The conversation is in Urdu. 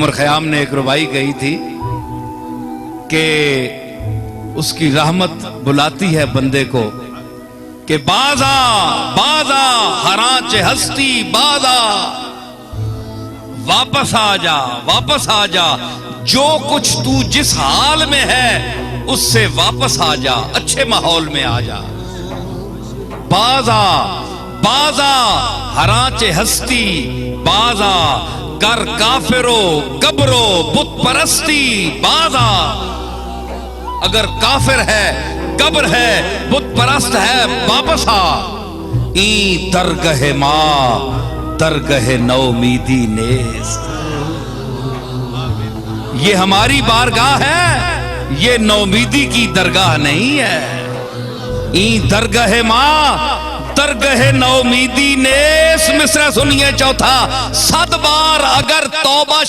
عمر خیام نے ایک ربائی کہی تھی کہ اس کی رحمت بلاتی ہے بندے کو کہ بازا بازا ہرانچ ہستی بازا، واپس آ جا واپس آ جا، جو کچھ تو جس حال میں ہے اس سے واپس آ جا، اچھے ماحول میں آ جا۔ بازا بازا ہرانچ ہستی بازا، کر کافرو قبرو بت پرستی بازا۔ اگر کافر ہے، قبر ہے، بت پرست ہے، واپس آ۔ این درگہ ماں درگہ نومیدی نیست، یہ ہماری بارگاہ ہے، یہ نومیدی کی درگاہ نہیں ہے۔ این درگہ ماں درگہ نومیدی نیست۔ مصرع سنیے چوتھا، 100 بار اگر توبہ